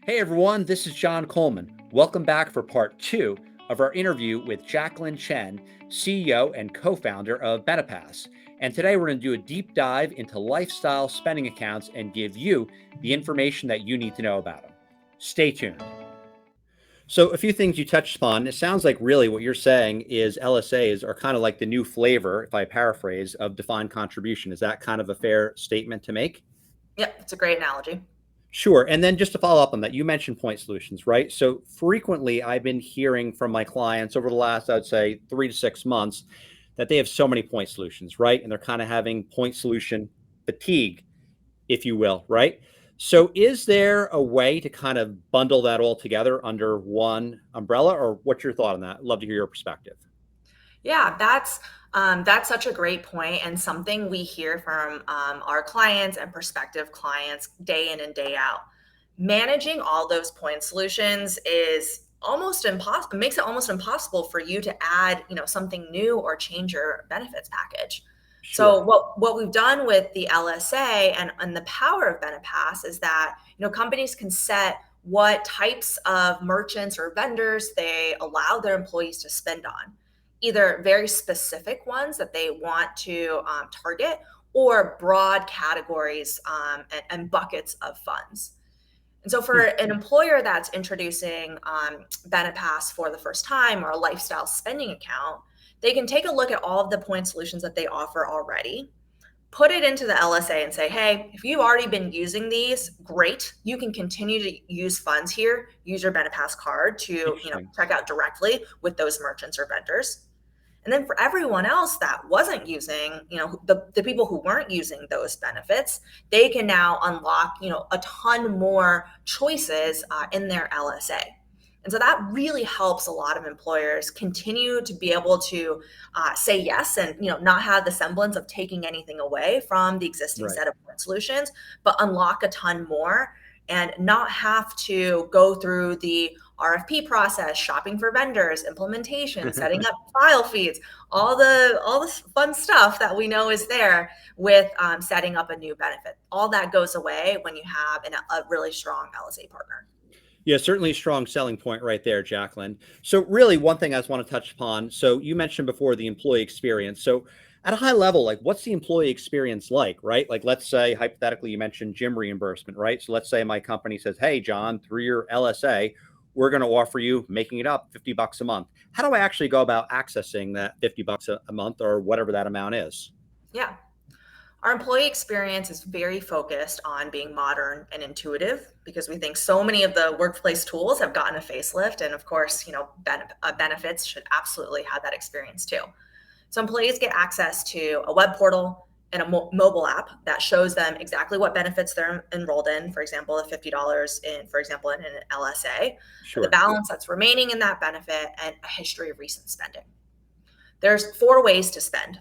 Hey everyone, this is John Coleman. Welcome back for part two of our interview with Jacqueline Chen, CEO and co founder of Benepass. And today we're going to do a deep dive into lifestyle spending accounts and give you the information that you need to know about them. Stay tuned. So, a few things you touched upon. It sounds like really what you're saying is LSAs are kind of like the new flavor, if I paraphrase, of defined contribution. Is that kind of a fair statement to make? Yep, it's a great analogy. Sure. And then just to follow up on that, you mentioned point solutions, right? So frequently I've been hearing from my clients over the last, I'd say, 3 to 6 months that they have so many point solutions, right? And they're kind of having point solution fatigue, if you will, right? So is there a way to kind of bundle that all together under one umbrella, or what's your thought on that? I'd love to hear your perspective. Yeah, that's such a great point and something we hear from our clients and prospective clients day in and day out. Managing all those point solutions is almost impossible. Makes it almost impossible for you to add, something new or change your benefits package. So Sure. what we've done with the LSA and the power of Benepass is that companies can set what types of merchants or vendors they allow their employees to spend on, either very specific ones that they want to target or broad categories and buckets of funds. And so, for Hmm. an employer that's introducing Benepass for the first time or a lifestyle spending account, they can take a look at all of the point solutions that they offer already, put it into the LSA and say, hey, if you've already been using these, great. You can continue to use funds here, use your Benepass card to, Interesting. check out directly with those merchants or vendors. And then for everyone else that wasn't using, the people who weren't using those benefits, they can now unlock, a ton more choices in their LSA. And so that really helps a lot of employers continue to be able to say yes and not have the semblance of taking anything away from the existing Right. set of point solutions, but unlock a ton more and not have to go through the RFP process, shopping for vendors, implementation, setting up file feeds, all the fun stuff that we know is there with setting up a new benefit. All that goes away when you have a really strong LSA partner. Yeah, certainly a strong selling point right there, Jacqueline. So, really, one thing I just want to touch upon. So, you mentioned before the employee experience. So, at a high level, like what's the employee experience like, right? Like, let's say hypothetically, you mentioned gym reimbursement, right? So, let's say my company says, hey, John, through your LSA, we're going to offer you, making it up, $50 a month. How do I actually go about accessing that $50 a month or whatever that amount is? Yeah. Our employee experience is very focused on being modern and intuitive because we think so many of the workplace tools have gotten a facelift. And of course, benefits should absolutely have that experience too. So employees get access to a web portal and a mobile app that shows them exactly what benefits they're enrolled in. For example, the $50 in, for example, in an LSA, the Sure. balance that's remaining in that benefit, and a history of recent spending. There's four ways to spend.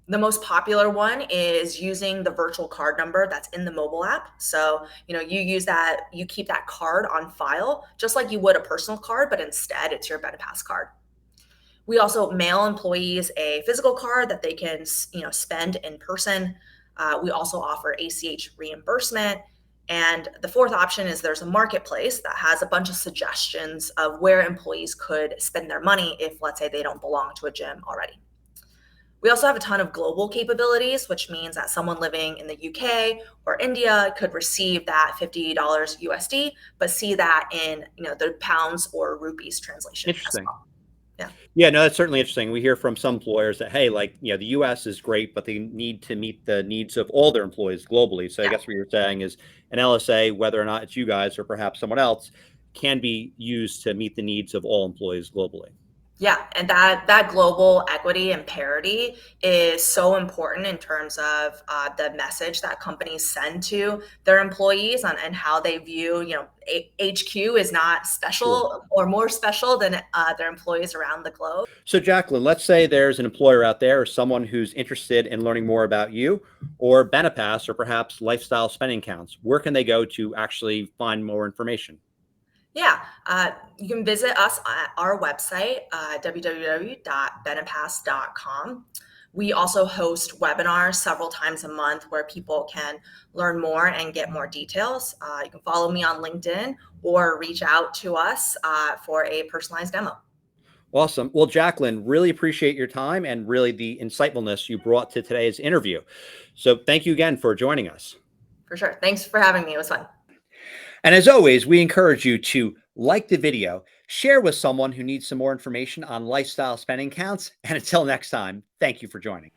The most popular one is using the virtual card number that's in the mobile app. So, you use that, you keep that card on file, just like you would a personal card, but instead it's your Benepass card. We also mail employees a physical card that they can, spend in person. We also offer ACH reimbursement. And the fourth option is there's a marketplace that has a bunch of suggestions of where employees could spend their money if, let's say, they don't belong to a gym already. We also have a ton of global capabilities, which means that someone living in the UK or India could receive that $50 USD, but see that in the pounds or rupees translation as Interesting. well. Yeah. Yeah, no, that's certainly interesting. We hear from some employers that, hey, like, the US is great, but they need to meet the needs of all their employees globally. So I Yeah. guess what you're saying is an LSA, whether or not it's you guys or perhaps someone else, can be used to meet the needs of all employees globally. Yeah, and that global equity and parity is so important in terms of the message that companies send to their employees and how they view, HQ is not Sure. special or more special than their employees around the globe. So, Jacqueline, let's say there's an employer out there or someone who's interested in learning more about you or Benepass or perhaps lifestyle spending counts. Where can they go to actually find more information? Yeah, you can visit us at our website, www.benepass.com. We also host webinars several times a month where people can learn more and get more details. You can follow me on LinkedIn or reach out to us for a personalized demo. Awesome. Well, Jacqueline, really appreciate your time and really the insightfulness you brought to today's interview. So thank you again for joining us. For sure. Thanks for having me. It was fun. And as always, we encourage you to like the video, share with someone who needs some more information on lifestyle spending accounts. And until next time, thank you for joining.